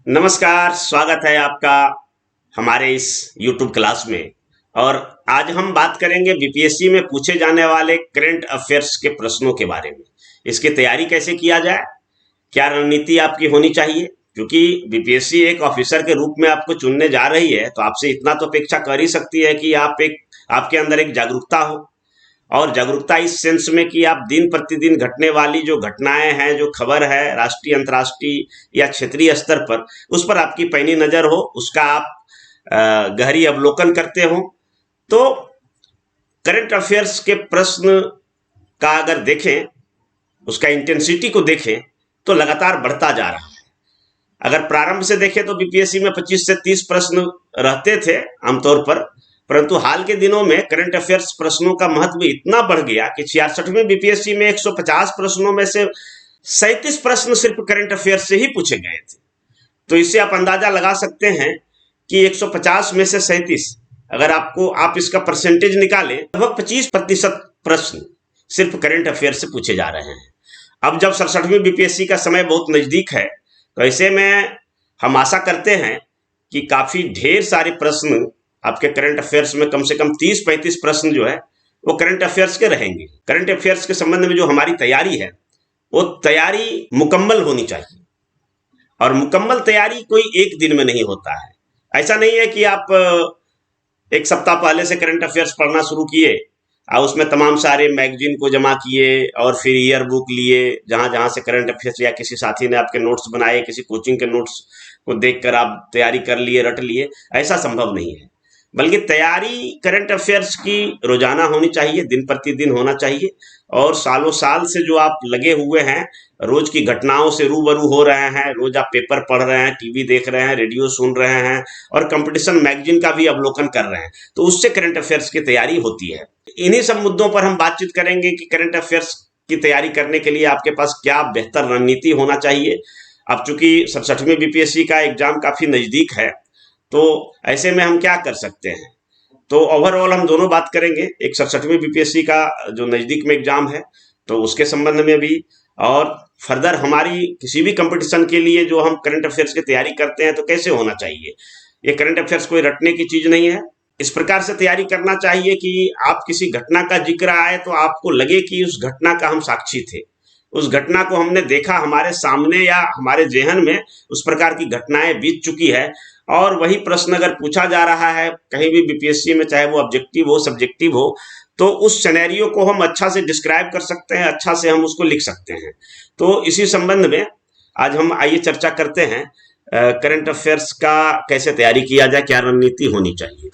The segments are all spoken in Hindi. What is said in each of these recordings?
नमस्कार, स्वागत है आपका हमारे इस YouTube क्लास में। और आज हम बात करेंगे बीपीएससी में पूछे जाने वाले करंट अफेयर्स के प्रश्नों के बारे में। इसकी तैयारी कैसे किया जाए, क्या रणनीति आपकी होनी चाहिए, क्योंकि बीपीएससी एक ऑफिसर के रूप में आपको चुनने जा रही है, तो आपसे इतना तो अपेक्षा कर ही सकती है कि आपके अंदर एक जागरूकता हो। और जागरूकता इस सेंस में कि आप दिन प्रतिदिन घटने वाली जो घटनाएं हैं, जो खबर है राष्ट्रीय, अंतर्राष्ट्रीय या क्षेत्रीय स्तर पर, उस पर आपकी पैनी नजर हो, उसका आप गहरी अवलोकन करते हो। तो करंट अफेयर्स के प्रश्न का अगर देखें, उसका इंटेंसिटी को देखें तो लगातार बढ़ता जा रहा है। अगर प्रारंभ से देखें तो बीपीएससी में 25 से 30 प्रश्न रहते थे आमतौर पर, परंतु हाल के दिनों में करंट अफेयर्स प्रश्नों का महत्व इतना बढ़ गया कि 66वें बीपीएससी में 150 प्रश्नों में से 37 प्रश्न सिर्फ करंट अफेयर्स से ही पूछे गए थे। तो इससे आप अंदाजा लगा सकते हैं कि 150 में से 37, अगर आप इसका परसेंटेज निकालें, लगभग 25% प्रश्न सिर्फ करंट अफेयर से पूछे जा रहे हैं। अब जब 67वीं बीपीएससी का समय बहुत नजदीक है, तो ऐसे में हम आशा करते हैं कि काफी ढेर सारे प्रश्न आपके करंट अफेयर्स में, कम से कम 30-35 प्रश्न जो है वो करंट अफेयर्स के रहेंगे। करंट अफेयर्स के संबंध में जो हमारी तैयारी है, वो तैयारी मुकम्मल होनी चाहिए। और मुकम्मल तैयारी कोई एक दिन में नहीं होता है। ऐसा नहीं है कि आप एक सप्ताह पहले से करंट अफेयर्स पढ़ना शुरू किए और उसमें तमाम सारे मैगजीन को जमा किए और फिर ईयर बुक लिए, जहां जहां से करंट अफेयर्स या किसी साथी ने आपके नोट्स बनाए, किसी कोचिंग के नोट्स को देखकर आप तैयारी कर लिए, रट लिए। ऐसा संभव नहीं है। बल्कि तैयारी करंट अफेयर्स की रोजाना होनी चाहिए, दिन प्रतिदिन होना चाहिए। और सालों साल से जो आप लगे हुए हैं, रोज की घटनाओं से रूबरू हो रहे हैं, रोज आप पेपर पढ़ रहे हैं, टीवी देख रहे हैं, रेडियो सुन रहे हैं और कंपटीशन मैगजीन का भी अवलोकन कर रहे हैं, तो उससे करंट अफेयर्स की तैयारी होती है। इन्हीं सब मुद्दों पर हम बातचीत करेंगे कि करंट अफेयर्स की तैयारी करने के लिए आपके पास क्या बेहतर रणनीति होना चाहिए। अब चूंकि 67वीं बीपीएससी का एग्जाम काफी नजदीक है, तो ऐसे में हम क्या कर सकते हैं। तो ओवरऑल हम दोनों बात करेंगे, एक 67वीं बीपीएससी का जो नजदीक में एग्जाम है तो उसके संबंध में भी, और फर्दर हमारी किसी भी कंपटीशन के लिए जो हम करंट अफेयर्स की तैयारी करते हैं तो कैसे होना चाहिए। ये करंट अफेयर्स कोई रटने की चीज नहीं है। इस प्रकार से तैयारी करना चाहिए कि आप किसी घटना का जिक्र आए तो आपको लगे कि उस घटना का हम साक्षी थे, उस घटना को हमने देखा, हमारे सामने या हमारे जेहन में उस प्रकार की घटनाएं बीत चुकी है। और वही प्रश्न अगर पूछा जा रहा है कहीं भी बीपीएससी में, चाहे वो ऑब्जेक्टिव हो, सब्जेक्टिव हो, तो उस सिनेरियो को हम अच्छा से डिस्क्राइब कर सकते हैं, अच्छा से हम उसको लिख सकते हैं। तो इसी संबंध में आज हम आइए चर्चा करते हैं करंट अफेयर्स का कैसे तैयारी किया जाए, क्या रणनीति होनी चाहिए।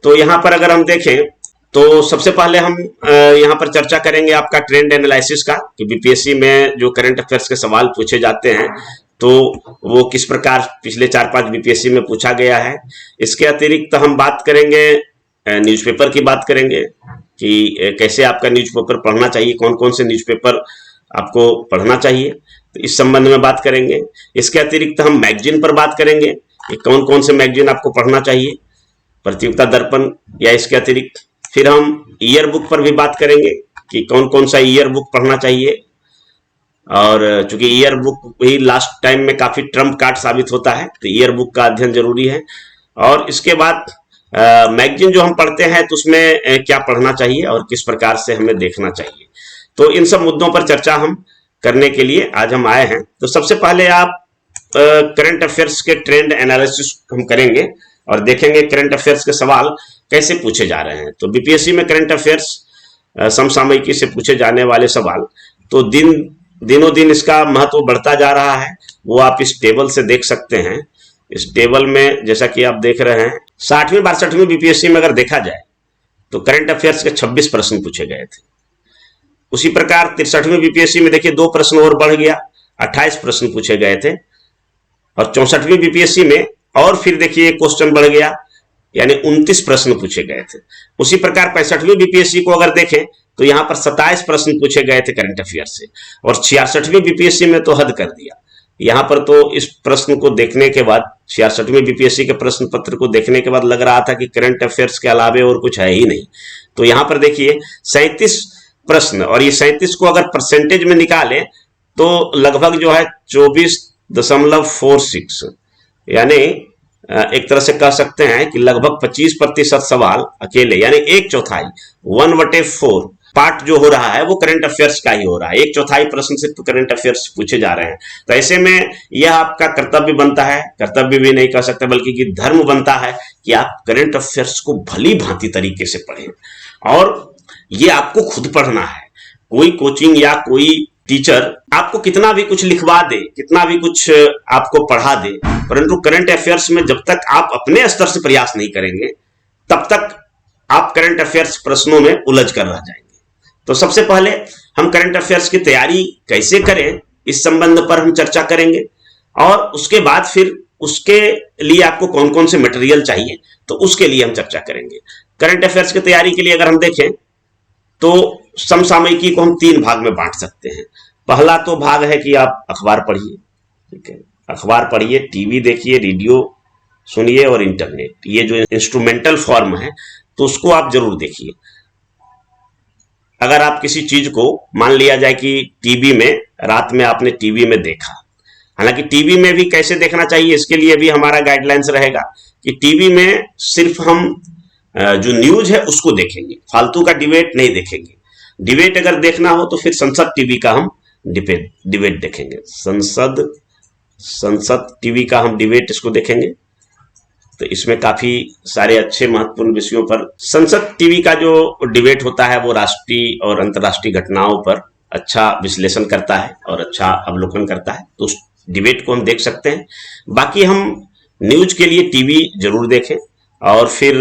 तो यहाँ पर अगर हम देखें तो सबसे पहले हम यहाँ पर चर्चा करेंगे आपका ट्रेंड एनालिसिस का, कि बीपीएससी में जो करंट अफेयर्स के सवाल पूछे जाते हैं तो वो किस प्रकार पिछले 4-5 बीपीएससी में पूछा गया है। इसके अतिरिक्त हम बात करेंगे न्यूज़पेपर की, बात करेंगे कि कैसे आपका न्यूज़पेपर पढ़ना चाहिए, कौन कौन से न्यूज़पेपर आपको पढ़ना चाहिए, तो इस संबंध में बात करेंगे। इसके अतिरिक्त हम मैगजीन पर बात करेंगे कि कौन कौन से मैगजीन आपको पढ़ना चाहिए, प्रतियोगिता दर्पण या इसके अतिरिक्त। फिर हम ईयर बुक पर भी बात करेंगे कि कौन कौन सा ईयर बुक पढ़ना चाहिए, और चूंकि ईयर बुक ही लास्ट टाइम में काफी ट्रम्प कार्ड साबित होता है, तो ईयर बुक का अध्ययन जरूरी है। और इसके बाद मैगजीन जो हम पढ़ते हैं तो उसमें क्या पढ़ना चाहिए और किस प्रकार से हमें देखना चाहिए। तो इन सब मुद्दों पर चर्चा हम करने के लिए आज हम आए हैं। तो सबसे पहले आप करंट अफेयर्स के ट्रेंड एनालिसिस हम करेंगे और देखेंगे करंट अफेयर्स के सवाल कैसे पूछे जा रहे हैं। तो बीपीएससी में करंट अफेयर्स समसामयिकी से पूछे जाने वाले सवाल, तो दिनों दिन इसका महत्व बढ़ता जा रहा है। वो आप इस टेबल से देख सकते हैं। इस टेबल में जैसा कि आप देख रहे हैं, 60वीं-62वीं बीपीएससी में अगर देखा जाए तो करंट अफेयर्स के 26 प्रश्न पूछे गए थे। उसी प्रकार 63वीं बीपीएससी में देखिए 2 प्रश्न और बढ़ गया, 28 प्रश्न पूछे गए थे। और 64वीं बीपीएससी में और फिर देखिए क्वेश्चन बढ़ गया, यानी 29 प्रश्न पूछे गए थे। उसी प्रकार 65वीं बीपीएससी को अगर देखें तो यहाँ पर 27 प्रश्न पूछे गए थे करंट अफेयर्स से। और 66वीं बीपीएससी में तो हद कर दिया। यहाँ पर तो इस प्रश्न को देखने के बाद, 66वीं बीपीएससी के प्रश्न पत्र को देखने के बाद लग रहा था कि करंट अफेयर्स के अलावे और कुछ है ही नहीं। तो यहाँ पर देखिए 37 प्रश्न, और ये 37 को अगर परसेंटेज में निकालें तो लगभग जो है 24.46 यानी एक तरह से कह सकते हैं कि लगभग 25% सवाल अकेले यानी एक चौथाई 1/4 पार्ट जो हो रहा है वो करंट अफेयर्स का ही हो रहा है। एक चौथाई प्रश्न सिर्फ करंट अफेयर्स पूछे जा रहे हैं। तो ऐसे में यह आपका कर्तव्य बनता है, कर्तव्य भी नहीं कह सकते बल्कि कि धर्म बनता है कि आप करंट अफेयर्स को भली भांति तरीके से पढ़ें। और ये आपको खुद पढ़ना है। कोई कोचिंग या कोई टीचर आपको कितना भी कुछ लिखवा दे, कितना भी कुछ आपको पढ़ा दे, परंतु करंट अफेयर्स में जब तक आप अपने स्तर से प्रयास नहीं करेंगे तब तक आप करंट अफेयर्स प्रश्नों में उलझ कर रह जाएंगे। तो सबसे पहले हम करंट अफेयर्स की तैयारी कैसे करें इस संबंध पर हम चर्चा करेंगे, और उसके बाद फिर उसके लिए आपको कौन कौन से मटेरियल चाहिए तो उसके लिए हम चर्चा करेंगे। करंट अफेयर्स की तैयारी के लिए अगर हम देखें तो समसामयिकी को हम 3 भाग में बांट सकते हैं। पहला तो भाग है कि आप अखबार पढ़िए, ठीक है, अखबार पढ़िए, टीवी देखिए, रेडियो सुनिए और इंटरनेट, ये जो इंस्ट्रूमेंटल फॉर्म है तो उसको आप जरूर देखिए। अगर आप किसी चीज को मान लिया जाए कि टीवी में रात में आपने टीवी में देखा, हालांकि टीवी में भी कैसे देखना चाहिए इसके लिए भी हमारा गाइडलाइंस रहेगा कि टीवी में सिर्फ हम जो न्यूज है उसको देखेंगे, फालतू का डिबेट नहीं देखेंगे। डिबेट अगर देखना हो तो फिर संसद टीवी का हम डिबेट देखेंगे, संसद टीवी का हम डिबेट इसको देखेंगे। तो इसमें काफी सारे अच्छे महत्वपूर्ण विषयों पर संसद टीवी का जो डिबेट होता है वो राष्ट्रीय और अंतर्राष्ट्रीय घटनाओं पर अच्छा विश्लेषण करता है और अच्छा अवलोकन करता है, तो उस डिबेट को हम देख सकते हैं। बाकी हम न्यूज के लिए टीवी जरूर देखें, और फिर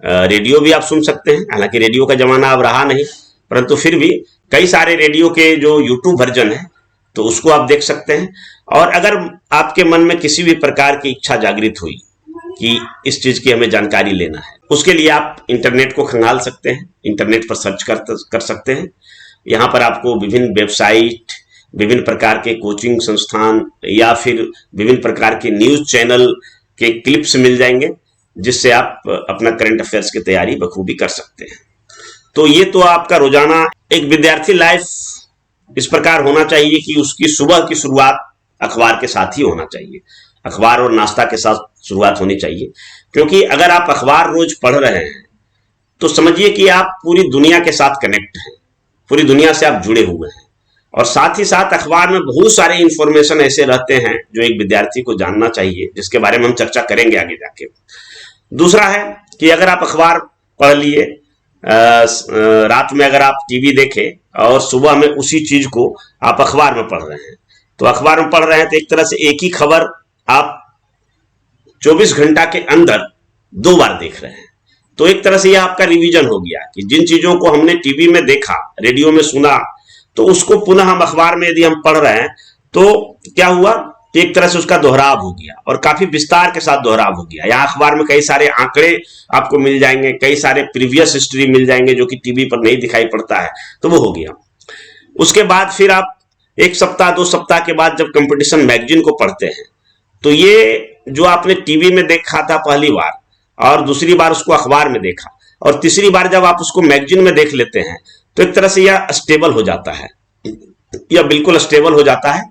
रेडियो भी आप सुन सकते हैं। हालांकि रेडियो का जमाना अब रहा नहीं, परंतु फिर भी कई सारे रेडियो के जो यूट्यूब वर्जन है तो उसको आप देख सकते हैं। और अगर आपके मन में किसी भी प्रकार की इच्छा जागृत हुई कि इस चीज की हमें जानकारी लेना है, उसके लिए आप इंटरनेट को खंगाल सकते हैं, इंटरनेट पर सर्च कर सकते हैं। यहाँ पर आपको विभिन्न वेबसाइट, विभिन्न प्रकार के कोचिंग संस्थान या फिर विभिन्न प्रकार के न्यूज चैनल के क्लिप्स मिल जाएंगे, जिससे आप अपना करंट अफेयर्स की तैयारी बखूबी कर सकते हैं। तो ये तो आपका रोजाना एक विद्यार्थी लाइफ इस प्रकार होना चाहिए कि उसकी सुबह की शुरुआत अखबार के साथ ही होना चाहिए, अखबार और नाश्ता के साथ शुरुआत होनी चाहिए। क्योंकि अगर आप अखबार रोज पढ़ रहे हैं तो समझिए कि आप पूरी दुनिया के साथ कनेक्ट हैं, पूरी दुनिया से आप जुड़े हुए हैं। और साथ ही साथ अखबार में बहुत सारे इंफॉर्मेशन ऐसे रहते हैं जो एक विद्यार्थी को जानना चाहिए, जिसके बारे में हम चर्चा करेंगे आगे जाके। दूसरा है कि अगर आप अखबार पढ़ लिए, रात में अगर आप टीवी देखें और सुबह में उसी चीज को आप अखबार में पढ़ रहे हैं, तो अखबार में पढ़ रहे हैं तो एक तरह से एक ही खबर आप 24 घंटा के अंदर 2 बार देख रहे हैं। तो एक तरह से यह आपका रिवीजन हो गया कि जिन चीजों को हमने टीवी में देखा, रेडियो में सुना, तो उसको पुनः हम अखबार में यदि हम पढ़ रहे हैं तो क्या हुआ, एक तरह से उसका दोहराव हो गया और काफी विस्तार के साथ दोहराव हो गया। यहाँ अखबार में कई सारे आंकड़े आपको मिल जाएंगे, कई सारे प्रीवियस हिस्ट्री मिल जाएंगे जो कि टीवी पर नहीं दिखाई पड़ता है, तो वो हो गया। उसके बाद फिर आप 1 सप्ताह 2 सप्ताह के बाद जब कंपटीशन मैगजीन को पढ़ते हैं तो ये जो आपने टीवी में देखा था पहली बार और दूसरी बार उसको अखबार में देखा और तीसरी बार जब आप उसको मैगजीन में देख लेते हैं तो एक तरह से यह स्टेबल हो जाता है, यह बिल्कुल स्टेबल हो जाता है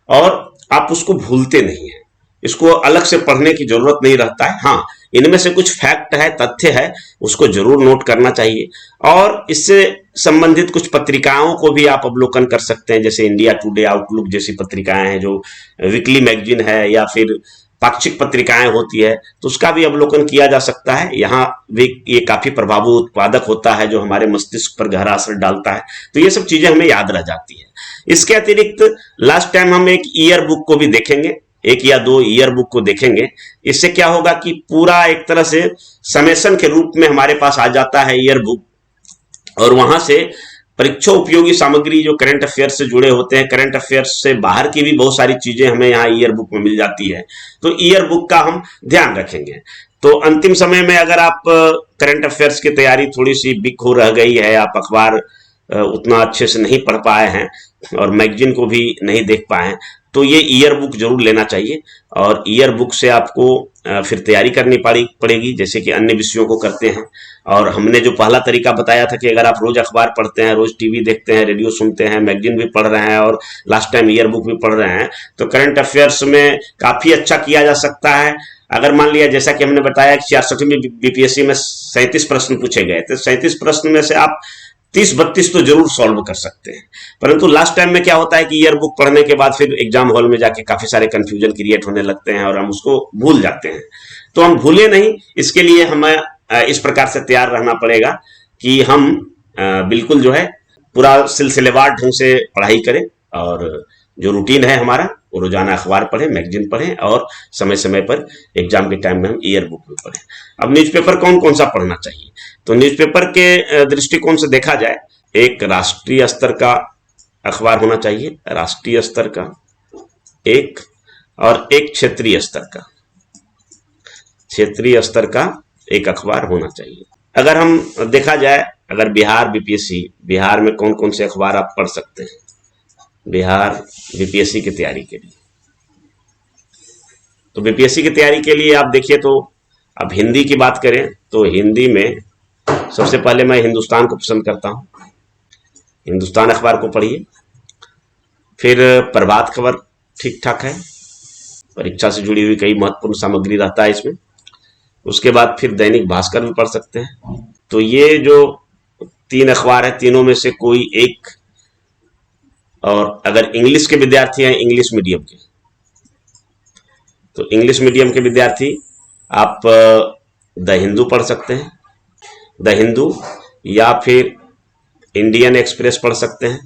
और आप उसको भूलते नहीं है। इसको अलग से पढ़ने की जरूरत नहीं रहता है। हाँ, इनमें से कुछ फैक्ट है, तथ्य है, उसको जरूर नोट करना चाहिए। और इससे संबंधित कुछ पत्रिकाओं को भी आप अवलोकन कर सकते हैं, जैसे इंडिया टुडे, आउटलुक जैसी पत्रिकाएं हैं जो वीकली मैगजीन है, या फिर पाक्षिक पत्रिकाएं होती है, तो उसका भी अवलोकन किया जा सकता है। यहाँ भी ये काफी प्रभावी उत्पादक होता है जो हमारे मस्तिष्क पर गहरा असर डालता है, तो ये सब चीजें हमें याद रह जाती है। इसके अतिरिक्त लास्ट टाइम हम एक ईयर बुक को भी देखेंगे, 1 या 2 ईयर बुक को देखेंगे। इससे क्या होगा कि पूरा एक तरह से समेशन के रूप में हमारे पास आ जाता है ईयर बुक, और वहां से परीक्षा उपयोगी सामग्री जो करंट अफेयर्स से जुड़े होते हैं, करंट अफेयर्स से बाहर की भी बहुत सारी चीजें हमें यहाँ ईयर बुक में मिल जाती है, तो ईयर बुक का हम ध्यान रखेंगे। तो अंतिम समय में अगर आप करंट अफेयर्स की तैयारी थोड़ी सी बिक हो रह गई है, आप अखबार उतना अच्छे से नहीं पढ़ पाए हैं और मैगजीन को भी नहीं देख पाए हैं, तो ये ईयर बुक जरूर लेना चाहिए, और ईयर बुक से आपको फिर तैयारी करनी पड़ेगी जैसे कि अन्य विषयों को करते हैं। और हमने जो पहला तरीका बताया था कि अगर आप रोज अखबार पढ़ते हैं, रोज टीवी देखते हैं, रेडियो सुनते हैं, मैगजीन भी पढ़ रहे हैं और लास्ट टाइम ईयर बुक भी पढ़ रहे हैं, तो करंट अफेयर्स में काफी अच्छा किया जा सकता है। अगर मान लिया जैसा कि हमने बताया कि 66वीं बीपीएससी में 37 प्रश्न पूछे गए, तो 37 प्रश्न में से आप 30-32 तो जरूर सॉल्व कर सकते हैं। परंतु लास्ट टाइम में क्या होता है कि ईयर बुक पढ़ने के बाद फिर एग्जाम हॉल में जाके काफी सारे कंफ्यूजन क्रिएट होने लगते हैं और हम उसको भूल जाते हैं। तो हम भूले नहीं, इसके लिए हमें इस प्रकार से तैयार रहना पड़ेगा कि हम बिल्कुल जो है पूरा सिलसिलेवार ढंग से पढ़ाई करें, और जो रूटीन है हमारा वो रोजाना अखबार पढ़ें, मैगजीन पढ़ें, और समय समय पर एग्जाम के टाइम में हम ईयर बुक भी पढ़ें। अब न्यूज़पेपर कौन कौन सा पढ़ना चाहिए, तो न्यूज़पेपर के दृष्टिकोण से देखा जाए, एक राष्ट्रीय स्तर का अखबार होना चाहिए, राष्ट्रीय स्तर का एक, और एक क्षेत्रीय स्तर का, क्षेत्रीय स्तर का एक अखबार होना चाहिए। अगर हम देखा जाए, अगर बिहार बीपीएससी, बिहार में कौन कौन से अखबार आप पढ़ सकते हैं बिहार बीपीएससी की तैयारी के लिए, तो बीपीएससी की तैयारी के लिए आप देखिए, तो अब हिंदी की बात करें तो हिंदी में सबसे पहले मैं हिंदुस्तान को पसंद करता हूं। हिंदुस्तान अखबार को पढ़िए। फिर प्रभात खबर ठीक ठाक है, परीक्षा से जुड़ी हुई कई महत्वपूर्ण सामग्री रहता है इसमें। उसके बाद फिर दैनिक भास्कर भी पढ़ सकते हैं। तो ये जो 3 अखबार है, तीनों में से कोई एक, और अगर इंग्लिश के विद्यार्थी हैं, इंग्लिश मीडियम के, तो इंग्लिश मीडियम के विद्यार्थी आप द हिंदू पढ़ सकते हैं, द हिंदू, या फिर इंडियन एक्सप्रेस पढ़ सकते हैं,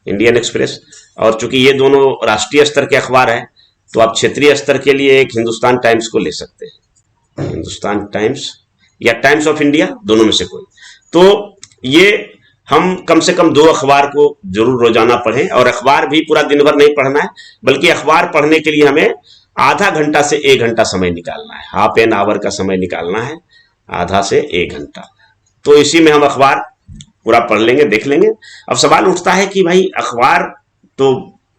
इंडियन एक्सप्रेस। और चूंकि ये दोनों राष्ट्रीय स्तर के अखबार हैं, तो आप क्षेत्रीय स्तर के लिए एक हिंदुस्तान टाइम्स को ले सकते हैं, हिंदुस्तान टाइम्स या टाइम्स ऑफ इंडिया, दोनों में से कोई। तो ये हम कम से कम 2 अखबार को जरूर रोजाना पढ़ें, और अखबार भी पूरा दिन भर नहीं पढ़ना है, बल्कि अखबार पढ़ने के लिए हमें आधा घंटा से 1 घंटा समय निकालना है, हाफ एन आवर का समय निकालना है, आधा से 1 घंटा। तो इसी में हम अखबार पूरा पढ़ लेंगे, देख लेंगे। अब सवाल उठता है कि भाई अखबार तो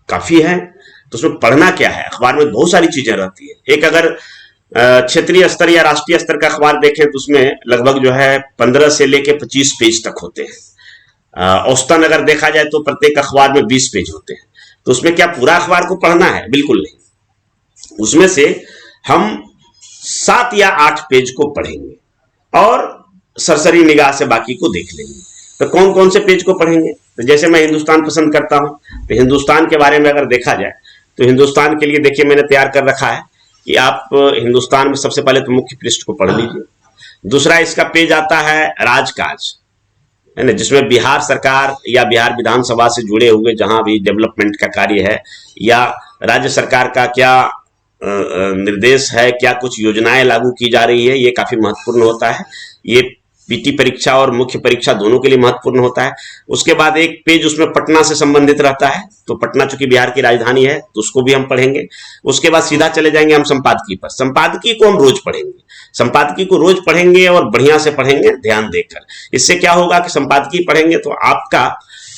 काफी है, तो उसमें पढ़ना क्या है। अखबार में बहुत सारी चीजें रहती है। एक अगर क्षेत्रीय स्तर या राष्ट्रीय स्तर का अखबार देखें तो उसमें लगभग जो है 15 से लेके 25 पेज तक होते हैं। औसतन अगर देखा जाए तो प्रत्येक अखबार में 20 पेज होते हैं। तो उसमें क्या पूरा अखबार को पढ़ना है? बिल्कुल नहीं। उसमें से हम 7 या 8 पेज को पढ़ेंगे और सरसरी निगाह से बाकी को देख लेंगे। तो कौन कौन से पेज को पढ़ेंगे? तो जैसे मैं हिंदुस्तान पसंद करता हूं, तो हिंदुस्तान के बारे में अगर देखा जाए तो हिंदुस्तान के लिए देखिए मैंने तैयार कर रखा है कि आप हिंदुस्तान में सबसे पहले तो मुख्य पृष्ठ को पढ़ लीजिए। दूसरा इसका पेज आता है राजकाज, है ना, जिसमें बिहार सरकार या बिहार विधानसभा से जुड़े हुए जहां भी डेवलपमेंट का कार्य है या राज्य सरकार का क्या निर्देश है, क्या कुछ योजनाएं लागू की जा रही है, ये काफी महत्वपूर्ण होता है। ये पीटी परीक्षा और मुख्य परीक्षा दोनों के लिए महत्वपूर्ण होता है। उसके बाद एक पेज उसमें पटना से संबंधित रहता है, तो पटना चूंकि बिहार की राजधानी है तो उसको भी हम पढ़ेंगे। उसके बाद सीधा चले जाएंगे हम संपादकीय पर। संपादकीय को हम रोज पढ़ेंगे, संपादकीय को रोज पढ़ेंगे और बढ़िया से पढ़ेंगे ध्यान देकर। इससे क्या होगा कि संपादकीय पढ़ेंगे तो आपका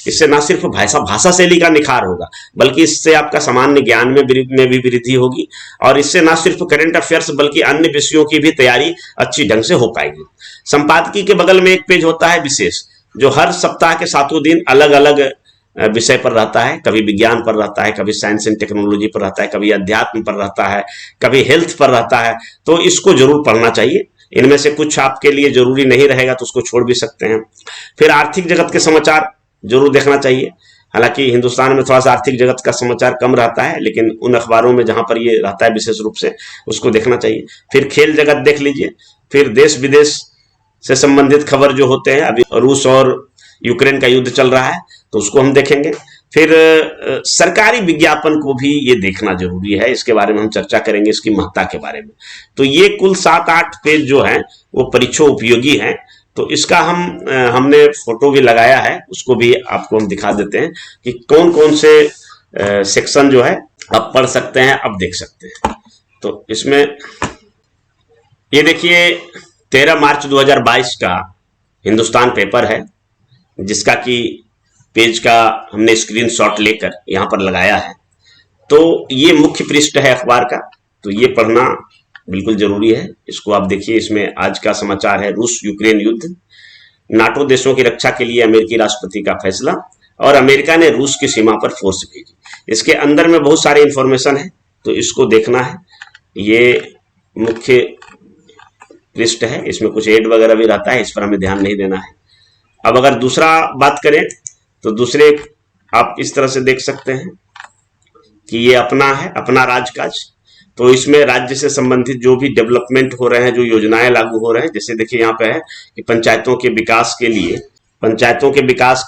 इससे ना सिर्फ भाषा शैली का निखार होगा, बल्कि इससे आपका सामान्य ज्ञान में भी वृद्धि होगी, और इससे ना सिर्फ करंट अफेयर्स बल्कि अन्य विषयों की भी तैयारी अच्छी ढंग से हो पाएगी। संपादकीय के बगल में एक पेज होता है विशेष, जो हर सप्ताह के 7 दिन अलग अलग विषय पर रहता है। कभी विज्ञान पर रहता है, कभी साइंस एंड टेक्नोलॉजी पर रहता है, कभी अध्यात्म पर रहता है, कभी हेल्थ पर रहता है। तो इसको जरूर पढ़ना चाहिए। इनमें से कुछ आपके लिए जरूरी नहीं रहेगा तो उसको छोड़ भी सकते हैं। फिर आर्थिक जगत के समाचार जरूर देखना चाहिए। हालांकि हिंदुस्तान में थोड़ा सा आर्थिक जगत का समाचार कम रहता है, लेकिन उन अखबारों में जहां पर ये रहता है विशेष रूप से उसको देखना चाहिए। फिर खेल जगत देख लीजिए। फिर देश विदेश से संबंधित खबर जो होते हैं, अभी रूस और यूक्रेन का युद्ध चल रहा है तो उसको हम देखेंगे। फिर सरकारी विज्ञापन को भी ये देखना जरूरी है, इसके बारे में हम चर्चा करेंगे, इसकी महत्ता के बारे में। तो ये कुल 7-8 पेज जो है वो परीक्षा उपयोगी हैं। तो इसका हमने फोटो भी लगाया है, उसको भी आपको हम दिखा देते हैं कि कौन कौन से सेक्शन जो है आप पढ़ सकते हैं, अब देख सकते हैं। तो इसमें ये देखिए 13 मार्च 2022 का हिंदुस्तान पेपर है, जिसका कि पेज का हमने स्क्रीनशॉट लेकर यहाँ पर लगाया है। तो ये मुख्य पृष्ठ है अखबार का, तो ये पढ़ना बिल्कुल जरूरी है। इसको आप देखिए, इसमें आज का समाचार है रूस यूक्रेन युद्ध, नाटो देशों की रक्षा के लिए अमेरिकी राष्ट्रपति का फैसला, और अमेरिका ने रूस की सीमा पर फोर्स भेजी। इसके अंदर में बहुत सारे इंफॉर्मेशन है, तो इसको देखना है। ये मुख्य पृष्ठ है, इसमें कुछ एड वगैरह भी रहता है, इस पर हमें ध्यान नहीं देना है। अब अगर दूसरा बात करें तो दूसरे आप इस तरह से देख सकते हैं कि ये अपना है, अपना राजकाज। तो इसमें राज्य से संबंधित जो भी डेवलपमेंट हो रहे हैं, जो योजनाएं लागू हो रहे हैं, जैसे देखिए यहाँ पे है कि पंचायतों के विकास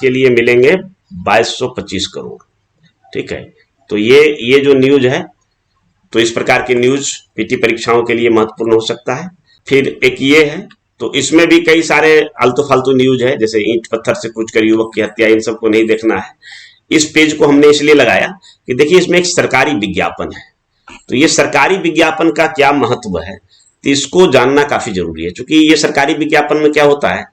के लिए मिलेंगे 2225 करोड़। ठीक है, तो ये जो न्यूज है, तो इस प्रकार की न्यूज पीटी परीक्षाओं के लिए महत्वपूर्ण हो सकता है। फिर एक ये है, तो इसमें भी कई सारे आलतू फालतू न्यूज है, जैसे ईंट पत्थर से कूचकर युवक की हत्या, इन सबको नहीं देखना है। इस पेज को हमने इसलिए लगाया कि देखिए इसमें एक सरकारी विज्ञापन है, तो ये सरकारी विज्ञापन का क्या महत्व है, तो इसको जानना काफी जरूरी है। क्योंकि ये सरकारी विज्ञापन में क्या होता है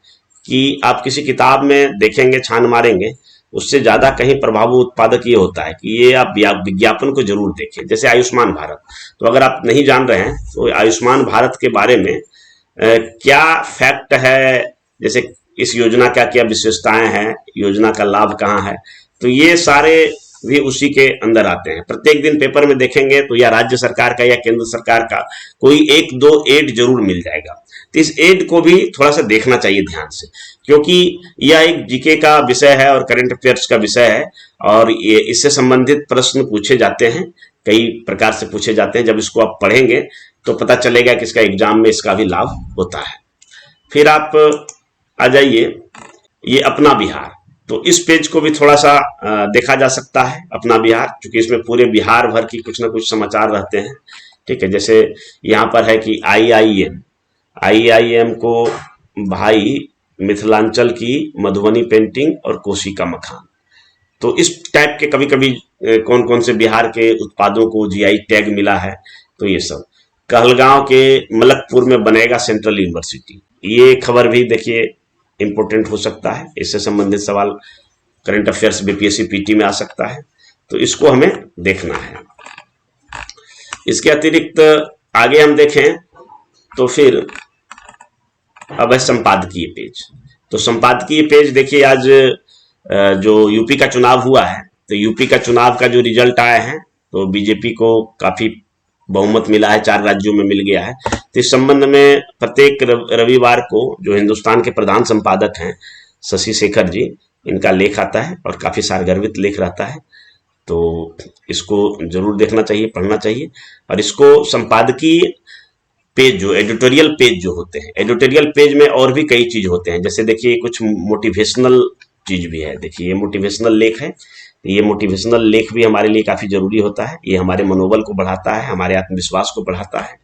कि आप किसी किताब में देखेंगे, छान मारेंगे, उससे ज्यादा कहीं प्रभाव उत्पादक ये होता है कि ये आप विज्ञापन को जरूर देखें। जैसे आयुष्मान भारत, तो अगर आप नहीं जान रहे हैं तो आयुष्मान भारत के बारे में क्या फैक्ट है, जैसे इस योजना का क्या विशेषताएं हैं, योजना का लाभ कहाँ है, तो ये सारे भी उसी के अंदर आते हैं। प्रत्येक दिन पेपर में देखेंगे तो या राज्य सरकार का या केंद्र सरकार का कोई एक दो एड जरूर मिल जाएगा। तो इस एड को भी थोड़ा सा देखना चाहिए ध्यान से, क्योंकि यह एक जीके का विषय है और करंट अफेयर्स का विषय है, और ये इससे संबंधित प्रश्न पूछे जाते हैं, कई प्रकार से पूछे जाते हैं। जब इसको आप पढ़ेंगे तो पता चलेगा कि इसका एग्जाम में इसका भी लाभ होता है। फिर आप आ जाइए, ये अपना बिहार, तो इस पेज को भी थोड़ा सा देखा जा सकता है, अपना बिहार, क्योंकि इसमें पूरे बिहार भर की कुछ ना कुछ समाचार रहते हैं। ठीक है, जैसे यहाँ पर है कि आईआईएम को भाई मिथिलांचल की मधुबनी पेंटिंग और कोसी का मखान, तो इस टाइप के कभी कभी कौन कौन से बिहार के उत्पादों को जीआई टैग मिला है, तो ये सब। कहलगांव के मलकपुर में बनेगा सेंट्रल यूनिवर्सिटी, ये खबर भी देखिए इंपॉर्टेंट हो सकता है, इससे संबंधित सवाल करंट अफेयर्स बीपीएससी पीटी में आ सकता है, तो इसको हमें देखना है। इसके अतिरिक्त आगे हम देखें तो फिर अब है संपादकीय पेज। तो संपादकीय पेज देखिए, आज जो यूपी का चुनाव हुआ है, तो यूपी का चुनाव का जो रिजल्ट आया है, तो बीजेपी को काफी बहुमत मिला है, 4 राज्यों में मिल गया है। तो इस संबंध में प्रत्येक रविवार को जो हिंदुस्तान के प्रधान संपादक हैं शशि शेखर जी, इनका लेख आता है और काफी सारगर्भित लेख रहता है, तो इसको जरूर देखना चाहिए, पढ़ना चाहिए। और इसको संपादकीय पेज जो एडिटोरियल पेज जो होते हैं, एडिटोरियल पेज में और भी कई चीज होते हैं, जैसे देखिए कुछ मोटिवेशनल चीज भी है। देखिए ये मोटिवेशनल लेख है, ये मोटिवेशनल लेख भी हमारे लिए काफी जरूरी होता है, ये हमारे मनोबल को बढ़ाता है, हमारे आत्मविश्वास को बढ़ाता है।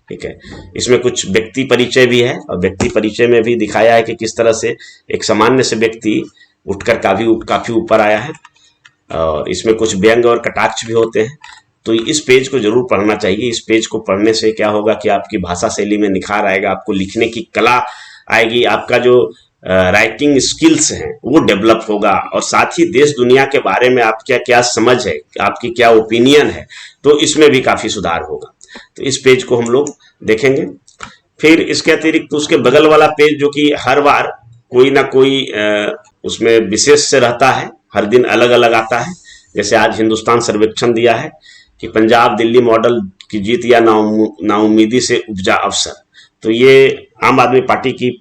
ठीक है, इसमें कुछ व्यक्ति परिचय भी है, और व्यक्ति परिचय में भी दिखाया है कि किस तरह से एक सामान्य से व्यक्ति उठकर काफी ऊपर आया है, और इसमें कुछ व्यंग और कटाक्ष भी होते हैं। तो इस पेज को जरूर पढ़ना चाहिए। इस पेज को पढ़ने से क्या होगा कि आपकी भाषा शैली में निखार आएगा, आपको लिखने की कला आएगी, आपका जो राइटिंग स्किल्स हैं वो डेवलप होगा, और साथ ही देश दुनिया के बारे में आप क्या समझ है, आपकी क्या ओपिनियन है, तो इसमें भी काफी सुधार होगा। तो इस पेज को हम लोग देखेंगे। फिर इसके अतिरिक्त उसके बगल वाला पेज जो कि हर बार कोई ना कोई उसमें विशेष से रहता है, हर दिन अलग अलग आता है। जैसे आज हिंदुस्तान सर्वेक्षण दिया है कि पंजाब दिल्ली मॉडल की जीत या नाउम्मीदी से उपजा अवसर, तो ये आम आदमी पार्टी की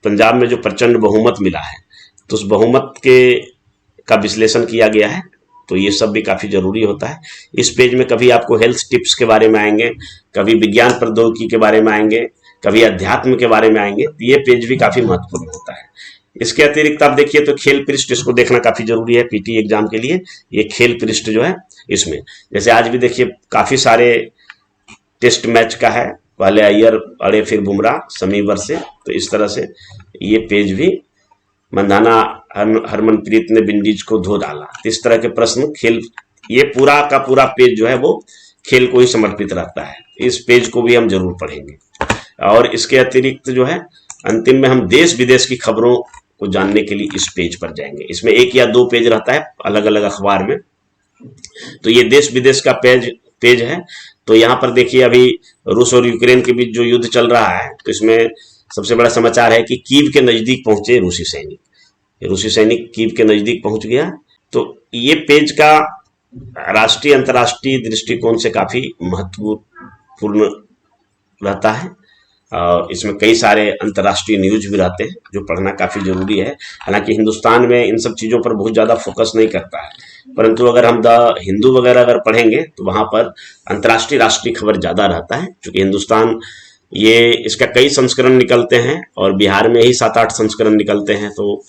पंजाब में जो प्रचंड बहुमत मिला है, तो उस बहुमत का विश्लेषण किया गया है, तो ये सब भी काफी जरूरी होता है। इस पेज में कभी आपको हेल्थ टिप्स के बारे में आएंगे, कभी विज्ञान प्रौद्योगिकी के बारे में आएंगे, कभी अध्यात्म के बारे में आएंगे, तो ये पेज भी काफी महत्वपूर्ण होता है। इसके अतिरिक्त आप देखिए तो खेल पृष्ठ, इसको देखना काफी जरूरी है पीटी एग्जाम के लिए। ये खेल पृष्ठ जो है इसमें, जैसे आज भी देखिए काफी सारे टेस्ट मैच का है, पहले अय्यर अड़े फिर बुमराह समीवर से, तो इस तरह से ये पेज भी, मंदाना हरमनप्रीत ने विंडीज को धो डाला, तो इस तरह के प्रश्न खेल, ये पूरा का पूरा पेज जो है वो खेल को ही समर्पित रहता है। इस पेज को भी हम जरूर पढ़ेंगे। और इसके अतिरिक्त जो है अंतिम में हम देश विदेश की खबरों को जानने के लिए इस पेज पर जाएंगे। इसमें 1 या 2 पेज रहता है अलग अलग अखबार में। तो ये देश विदेश का पेज है। तो यहाँ पर देखिए अभी रूस और यूक्रेन के बीच जो युद्ध चल रहा है, तो इसमें सबसे बड़ा समाचार है कि कीव के नजदीक पहुंचे रूसी सैनिक। रूसी सैनिक कीव के नजदीक पहुंच गया। तो ये पेज का राष्ट्रीय अंतर्राष्ट्रीय दृष्टिकोण से काफी महत्वपूर्ण रहता है और इसमें कई सारे अंतर्राष्ट्रीय न्यूज भी रहते हैं जो पढ़ना काफी जरूरी है। हालांकि हिंदुस्तान में इन सब चीजों पर बहुत ज्यादा फोकस नहीं करता है, परंतु अगर हम द हिंदू वगैरह अगर पढ़ेंगे तो वहां पर अंतर्राष्ट्रीय राष्ट्रीय खबर ज्यादा रहता है। क्योंकि हिंदुस्तान ये इसका कई संस्करण निकलते हैं और बिहार में ही 7-8 संस्करण निकलते हैं, तो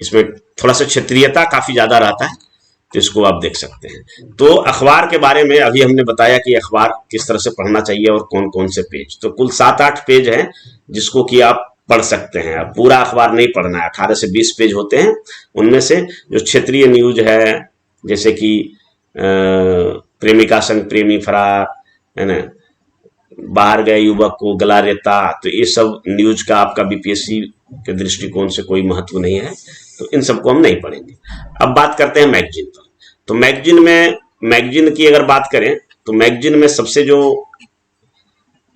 इसमें थोड़ा सा क्षेत्रीयता काफी ज्यादा रहता है। तो इसको आप देख सकते हैं। तो अखबार के बारे में अभी हमने बताया कि अखबार किस तरह से पढ़ना चाहिए और कौन कौन से पेज। तो कुल 7-8 पेज हैं जिसको कि आप पढ़ सकते हैं। अब पूरा अखबार नहीं पढ़ना है, 18 से 20 पेज होते हैं। उनमें से जो क्षेत्रीय न्यूज है, जैसे कि प्रेमिका संग प्रेमी फरार, है ना, बाहर गए युवक को गला रेता, तो ये सब न्यूज का आपका बीपीएससी के दृष्टिकोण से कोई महत्व नहीं है, तो इन सबको हम नहीं पढ़ेंगे। अब बात करते हैं मैगजीन पर। तो मैगजीन की अगर बात करें तो मैगजीन में सबसे जो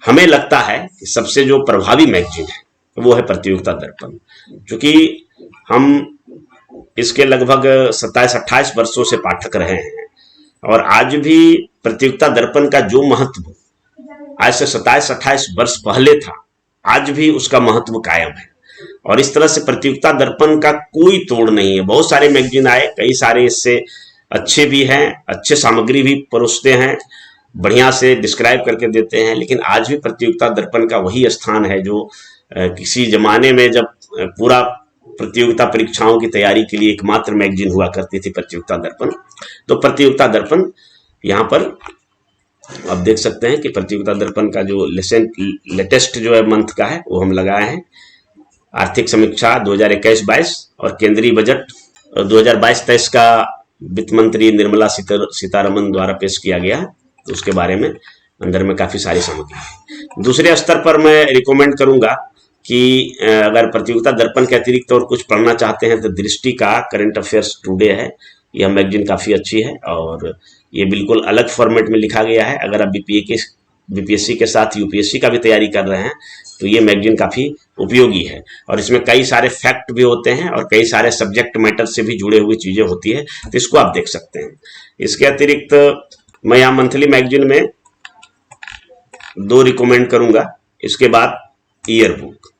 हमें लगता है कि सबसे जो प्रभावी मैगजीन है वो है प्रतियोगिता दर्पण। क्योंकि हम इसके लगभग 27-28 वर्षों से पाठक रहे हैं और आज भी प्रतियोगिता दर्पण का जो महत्व आज से 27-28 वर्ष पहले था, आज भी उसका महत्व कायम है। और इस तरह से प्रतियोगिता दर्पण का कोई तोड़ नहीं है। बहुत सारे मैगजीन आए, कई सारे इससे अच्छे भी हैं, अच्छे सामग्री भी परोसते हैं, बढ़िया से डिस्क्राइब करके देते हैं, लेकिन आज भी प्रतियोगिता दर्पण का वही स्थान है जो किसी जमाने में जब पूरा प्रतियोगिता परीक्षाओं की तैयारी के लिए एकमात्र मैगजीन हुआ करती थी प्रतियोगिता दर्पण। तो प्रतियोगिता दर्पण यहाँ पर आप देख सकते हैं कि प्रतियोगिता दर्पण का जो लेटेस्ट जो है मंथ का है वो हम लगाए हैं। आर्थिक समीक्षा 2021-22 और केंद्रीय बजट 2022-23 का वित्त मंत्री निर्मला सीतारमन द्वारा पेश किया गया, तो उसके बारे में अंदर में काफी सारी सामग्री है। दूसरे स्तर पर मैं रिकमेंड करूंगा कि अगर प्रतियोगिता दर्पण के अतिरिक्त और कुछ पढ़ना चाहते हैं तो दृष्टि का करंट अफेयर्स टुडे है। यह मैगजीन काफी अच्छी है और ये बिल्कुल अलग फॉर्मेट में लिखा गया है। अगर आप बीपीएससी के साथ यूपीएससी का भी तैयारी कर रहे हैं तो ये मैगजीन काफी उपयोगी है और इसमें कई सारे फैक्ट भी होते हैं और कई सारे सब्जेक्ट मैटर से भी जुड़े हुए चीजें होती है, तो इसको आप देख सकते हैं। इसके अतिरिक्त मैं यहाँ मंथली मैगजीन में 2 रिकमेंड करूंगा। इसके बाद ईयर बुक,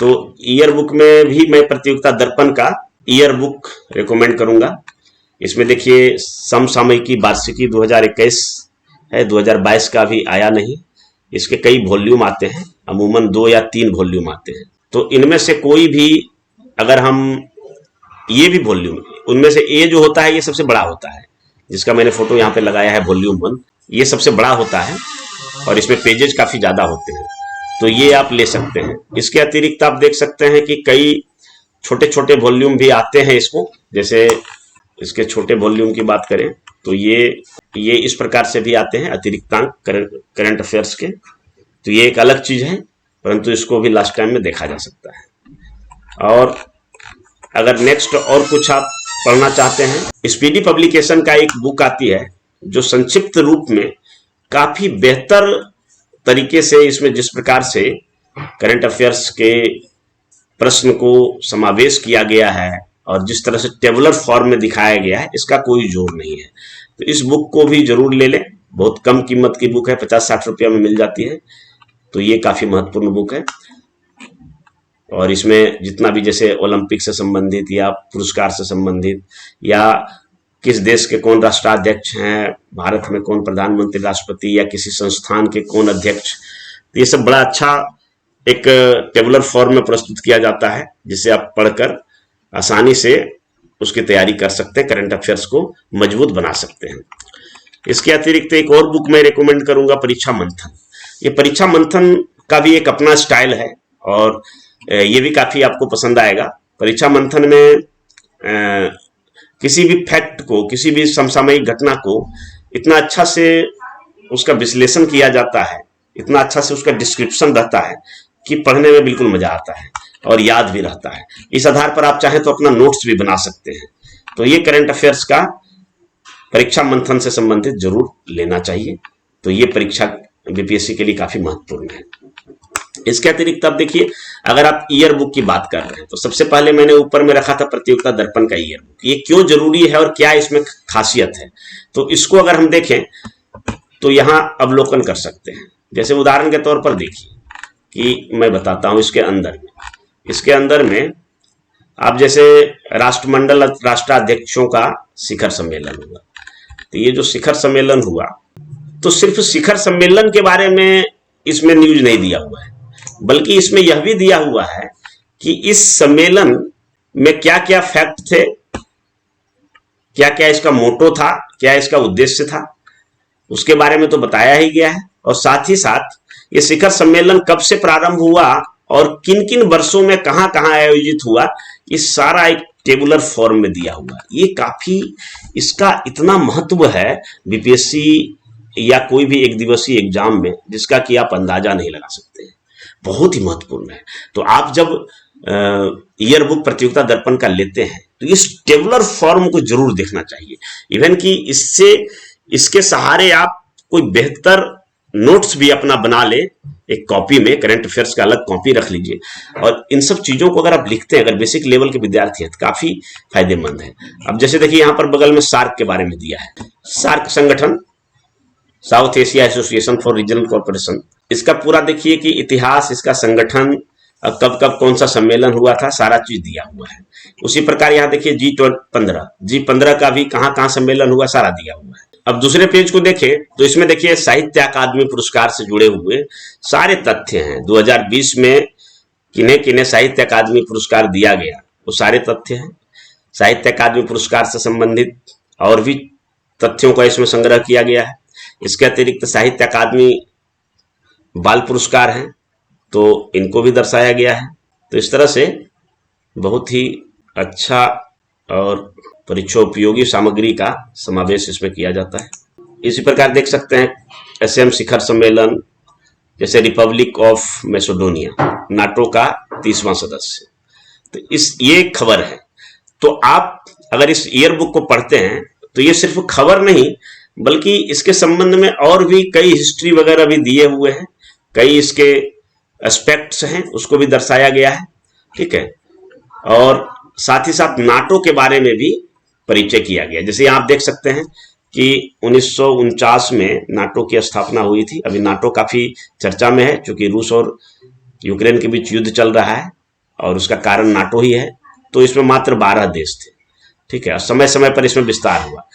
तो ईयर बुक में भी मैं प्रतियोगिता दर्पण का ईयर बुक रिकमेंड करूंगा। इसमें देखिए समसामयिकी वार्षिकी 2021 है, 2022 का भी आया नहीं। इसके कई वॉल्यूम आते हैं, अमूमन 2 या 3 वॉल्यूम आते हैं। तो इनमें से कोई भी अगर हम ये भी वॉल्यूम, उनमें से ए जो होता है ये सबसे बड़ा होता है, जिसका मैंने फोटो यहाँ पे लगाया है वॉल्यूम 1, ये सबसे बड़ा होता है और इसमें पेजेस काफी ज्यादा होते हैं, तो ये आप ले सकते हैं। इसके अतिरिक्त आप देख सकते हैं कि कई छोटे छोटे वॉल्यूम भी आते हैं इसको। जैसे इसके छोटे वॉल्यूम की बात करें तो ये इस प्रकार से भी आते हैं, अतिरिक्तांक करंट अफेयर्स के। तो ये एक अलग चीज है, परंतु इसको भी लास्ट टाइम में देखा जा सकता है। और अगर नेक्स्ट और कुछ आप पढ़ना चाहते हैं, स्पीडी पब्लिकेशन का एक बुक आती है जो संक्षिप्त रूप में काफी बेहतर तरीके से इसमें जिस प्रकार से करंट अफेयर्स के प्रश्न को समावेश किया गया है और जिस तरह से टेबुलर फॉर्म में दिखाया गया है, इसका कोई जोड़ नहीं है। तो इस बुक को भी जरूर ले लें, बहुत कम कीमत की बुक है, 50-60 रुपया में मिल जाती है। तो ये काफी महत्वपूर्ण बुक है और इसमें जितना भी जैसे ओलंपिक से संबंधित या पुरस्कार से संबंधित या किस देश के कौन राष्ट्राध्यक्ष हैं, भारत में कौन प्रधानमंत्री राष्ट्रपति या किसी संस्थान के कौन अध्यक्ष, ये सब बड़ा अच्छा एक टेबुलर फॉर्म में प्रस्तुत किया जाता है, जिसे आप पढ़कर आसानी से उसकी तैयारी कर सकते हैं, करंट अफेयर्स को मजबूत बना सकते हैं। इसके अतिरिक्त एक और बुक मैं रिकमेंड करूंगा, परीक्षा मंथन। ये परीक्षा मंथन का भी एक अपना स्टाइल है और ये भी काफी आपको पसंद आएगा। परीक्षा मंथन में किसी भी फैक्ट को, किसी भी समसामयिक घटना को इतना अच्छा से उसका विश्लेषण किया जाता है, इतना अच्छा से उसका डिस्क्रिप्शन रहता है कि पढ़ने में बिल्कुल मजा आता है। और याद भी रहता है। इस आधार पर आप चाहें तो अपना नोट्स भी बना सकते हैं। तो ये करंट अफेयर्स का परीक्षा मंथन से संबंधित जरूर लेना चाहिए। तो ये परीक्षा बीपीएससी के लिए काफी महत्वपूर्ण है। इसके अतिरिक्त अब देखिए, अगर आप ईयर बुक की बात कर रहे हैं तो सबसे पहले मैंने ऊपर में रखा था प्रतियोगिता दर्पण का ईयर बुक। ये क्यों जरूरी है और क्या इसमें खासियत है, तो इसको अगर हम देखें तो यहां अवलोकन कर सकते हैं। जैसे उदाहरण के तौर पर देखिए कि मैं बताता हूं, इसके अंदर में आप जैसे राष्ट्रमंडल राष्ट्राध्यक्षों का शिखर सम्मेलन हुआ। तो ये जो शिखर सम्मेलन हुआ, तो सिर्फ शिखर सम्मेलन के बारे में इसमें न्यूज नहीं दिया हुआ है, बल्कि इसमें यह भी दिया हुआ है कि इस सम्मेलन में क्या क्या फैक्ट थे, क्या क्या इसका मोटो था, क्या इसका उद्देश्य था, उसके बारे में तो बताया ही गया है। और साथ ही साथ ये शिखर सम्मेलन कब से प्रारंभ हुआ और किन किन वर्षों में कहां कहां आयोजित हुआ, ये सारा एक टेबुलर फॉर्म में दिया हुआ है। ये काफी, इसका इतना महत्व है बीपीएससी या कोई भी एक दिवसीय एग्जाम में, जिसका कि आप अंदाजा नहीं लगा सकते हैं। बहुत ही महत्वपूर्ण है। तो आप जब ईयर बुक प्रतियोगिता दर्पण का लेते हैं तो इस टेबुलर फॉर्म को जरूर देखना चाहिए। इवन कि इसके सहारे आप कोई बेहतर नोट्स भी अपना बना ले, एक कॉपी में करंट अफेयर्स का अलग कॉपी रख लीजिए, और इन सब चीजों को अगर आप लिखते हैं, अगर बेसिक लेवल के विद्यार्थी हैं तो काफी फायदेमंद है। अब जैसे देखिए यहां पर बगल में सार्क के बारे में दिया है। सार्क संगठन, south Asia association for regional corporation, इसका पूरा देखिए कि इतिहास, इसका संगठन, कब कब कौन सा सम्मेलन हुआ था, सारा चीज दिया हुआ है। उसी प्रकार यहाँ देखिए जी15 का भी कहाँ कहाँ सम्मेलन हुआ, सारा दिया हुआ है। अब दूसरे पेज को देखें तो इसमें देखिए साहित्य अकादमी पुरस्कार से जुड़े हुए सारे तथ्य हैं। 2020 में किन्हें किन्हें साहित्य अकादमी पुरस्कार दिया गया, वो सारे तथ्य हैं। साहित्य अकादमी पुरस्कार से संबंधित और भी तथ्यों का इसमें संग्रह किया गया है। इसके अतिरिक्त साहित्य अकादमी बाल पुरस्कार हैं, तो इनको भी दर्शाया गया है। तो इस तरह से बहुत ही अच्छा और परीक्षा उपयोगी सामग्री का समावेश इसमें किया जाता है। इसी प्रकार देख सकते हैं एसएम शिखर सम्मेलन, जैसे रिपब्लिक ऑफ मैसेडोनिया, नाटो का 30वां सदस्य। तो ये खबर है। तो आप अगर इस ईयर बुक को पढ़ते हैं तो ये सिर्फ खबर नहीं, बल्कि इसके संबंध में और भी कई हिस्ट्री वगैरह भी दिए हुए हैं, कई इसके एस्पेक्ट्स हैं, उसको भी दर्शाया गया है। ठीक है। और साथ ही साथ नाटो के बारे में भी परिचय किया गया। जैसे आप देख सकते हैं कि 1949 में नाटो की स्थापना हुई थी। अभी नाटो काफी चर्चा में है, क्योंकि रूस और यूक्रेन के बीच युद्ध चल रहा है और उसका कारण नाटो ही है। तो इसमें मात्र 12 देश थे। ठीक है। और समय समय पर इसमें विस्तार हुआ।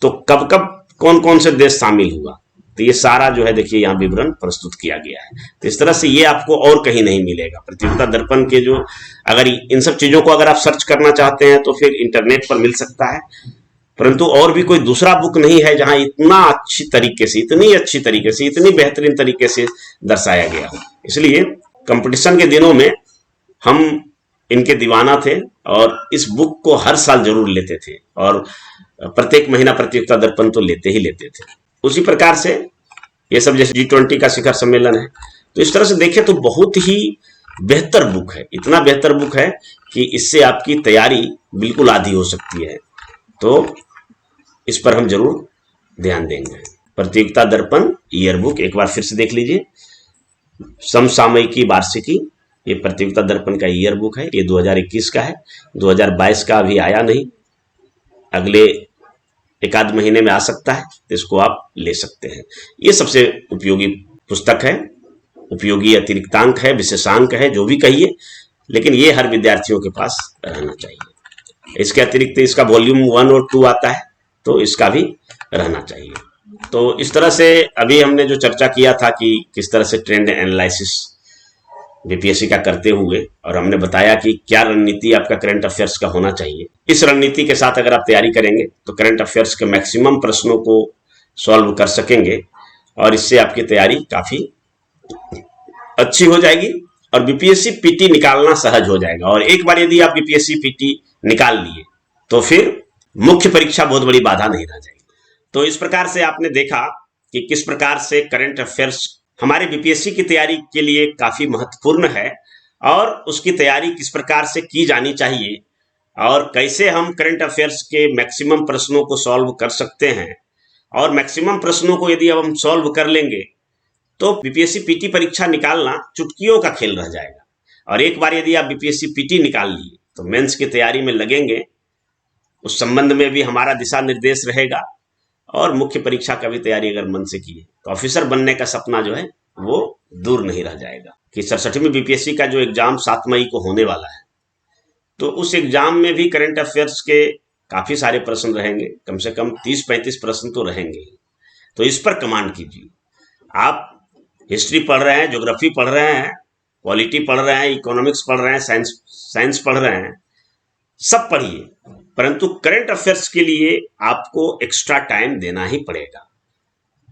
तो कब कब कौन कौन से देश शामिल हुआ, तो ये सारा जो है देखिए यहाँ विवरण प्रस्तुत किया गया है। तो इस तरह से ये आपको और कहीं नहीं मिलेगा। प्रतियोगिता दर्पण के जो, अगर इन सब चीजों को अगर आप सर्च करना चाहते हैं तो फिर इंटरनेट पर मिल सकता है, परंतु और भी कोई दूसरा बुक नहीं है जहां इतना अच्छी तरीके से, इतनी अच्छी तरीके से, इतनी बेहतरीन तरीके से दर्शाया गया हो। इसलिए कंपटीशन के दिनों में हम इनके दीवाना थे और इस बुक को हर साल जरूर लेते थे, और प्रत्येक महीना प्रतियोगिता दर्पण तो लेते ही लेते थे। उसी प्रकार से ये सब, जैसे G20 का शिखर सम्मेलन है, तो इस तरह से देखें तो बहुत ही बेहतर बुक है। इतना बेहतर बुक है कि इससे आपकी तैयारी बिल्कुल आधी हो सकती है। तो इस पर हम जरूर ध्यान देंगे। प्रतियोगिता दर्पण ईयर बुक एक बार फिर से देख लीजिए। समसामयिकी वार्षिकी, ये प्रतियोगिता दर्पण का ईयर बुक है। ये 2021 का है, 2022 का अभी आया नहीं, अगले एक आध महीने में आ सकता है, तो इसको आप ले सकते हैं। ये सबसे उपयोगी पुस्तक है, उपयोगी अतिरिक्तांक है, विशेषांक है, जो भी कहिए, लेकिन ये हर विद्यार्थियों के पास रहना चाहिए। इसके अतिरिक्त इसका वॉल्यूम 1 और 2 आता है, तो इसका भी रहना चाहिए। तो इस तरह से अभी हमने जो चर्चा किया था कि किस तरह से ट्रेंड एनालिसिस बीपीएससी का करते हुए, और हमने बताया कि क्या रणनीति आपका करंट अफेयर्स का होना चाहिए। इस रणनीति के साथ अगर आप तैयारी करेंगे तो करंट अफेयर्स के मैक्सिमम प्रश्नों को सॉल्व कर सकेंगे, और इससे आपकी तैयारी काफी अच्छी हो जाएगी और बीपीएससी पीटी निकालना सहज हो जाएगा। और एक बार यदि आप बीपीएससी पीटी निकाल लिए तो फिर मुख्य परीक्षा बहुत बड़ी बाधा नहीं रह जाएगी। तो इस प्रकार से आपने देखा कि किस प्रकार से करंट अफेयर्स हमारे बीपीएससी की तैयारी के लिए काफी महत्वपूर्ण है, और उसकी तैयारी किस प्रकार से की जानी चाहिए और कैसे हम करंट अफेयर्स के मैक्सिमम प्रश्नों को सॉल्व कर सकते हैं। और मैक्सिमम प्रश्नों को यदि अब हम सॉल्व कर लेंगे तो बीपीएससी पीटी परीक्षा निकालना चुटकियों का खेल रह जाएगा। और एक बार यदि आप बीपीएससी पीटी निकाल लिए तो मेंस की तैयारी में लगेंगे, उस संबंध में भी हमारा दिशा निर्देश रहेगा। और मुख्य परीक्षा का भी तैयारी अगर मन से की तो ऑफिसर बनने का सपना जो है वो दूर नहीं रह जाएगा। कि 67वीं बीपीएससी का जो एग्जाम 7 मई को होने वाला है, तो उस एग्जाम में भी करंट अफेयर्स के काफी सारे प्रश्न रहेंगे, कम से कम 30-35 प्रश्न तो रहेंगे ही। तो इस पर कमांड कीजिए। आप हिस्ट्री पढ़ रहे हैं, ज्योग्राफी पढ़ रहे हैं, पॉलिटी पढ़ रहे हैं, इकोनॉमिक्स पढ़ रहे हैं, साइंस पढ़ रहे हैं, सब पढ़िए, परंतु करंट अफेयर्स के लिए आपको एक्स्ट्रा टाइम देना ही पड़ेगा।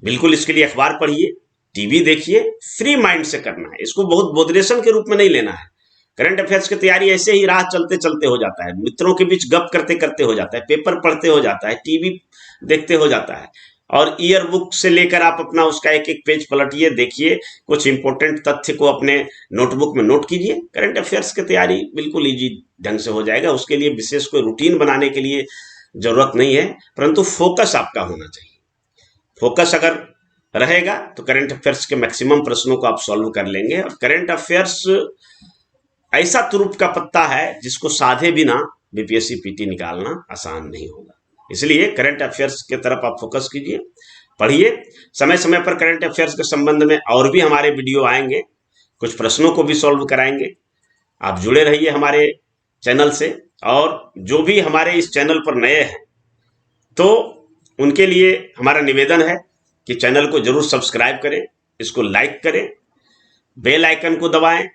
बिल्कुल इसके लिए अखबार पढ़िए, टीवी देखिए, फ्री माइंड से करना है। इसको बहुत बोधरेशन के रूप में नहीं लेना है। करंट अफेयर्स की तैयारी ऐसे ही राह चलते चलते हो जाता है, मित्रों के बीच गप करते करते हो जाता है, पेपर पढ़ते हो जाता है, टीवी देखते हो जाता है। और ईयर बुक से लेकर आप अपना उसका एक एक पेज पलटिए, देखिए, कुछ इंपॉर्टेंट तथ्य को अपने नोटबुक में नोट कीजिए। करंट अफेयर्स की तैयारी बिल्कुल इजी ढंग से हो जाएगा। उसके लिए विशेष कोई रूटीन बनाने के लिए जरूरत नहीं है, परंतु फोकस आपका होना चाहिए। फोकस अगर रहेगा तो करंट अफेयर्स के मैक्सिमम प्रश्नों को आप सॉल्व कर लेंगे। और करंट अफेयर्स ऐसा तुरुप का पत्ता है जिसको साधे बिना बीपीएससी पीटी निकालना आसान नहीं होगा। इसलिए करंट अफेयर्स के तरफ आप फोकस कीजिए, पढ़िए। समय समय पर करंट अफेयर्स के संबंध में और भी हमारे वीडियो आएंगे, कुछ प्रश्नों को भी सॉल्व कराएंगे। आप जुड़े रहिए हमारे चैनल से। और जो भी हमारे इस चैनल पर नए हैं तो उनके लिए हमारा निवेदन है कि चैनल को जरूर सब्सक्राइब करें, इसको लाइक करें, बेल आइकन को दबाएं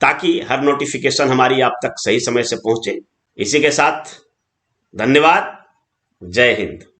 ताकि हर नोटिफिकेशन हमारी आप तक सही समय से पहुंचे। इसी के साथ धन्यवाद। जय हिंद।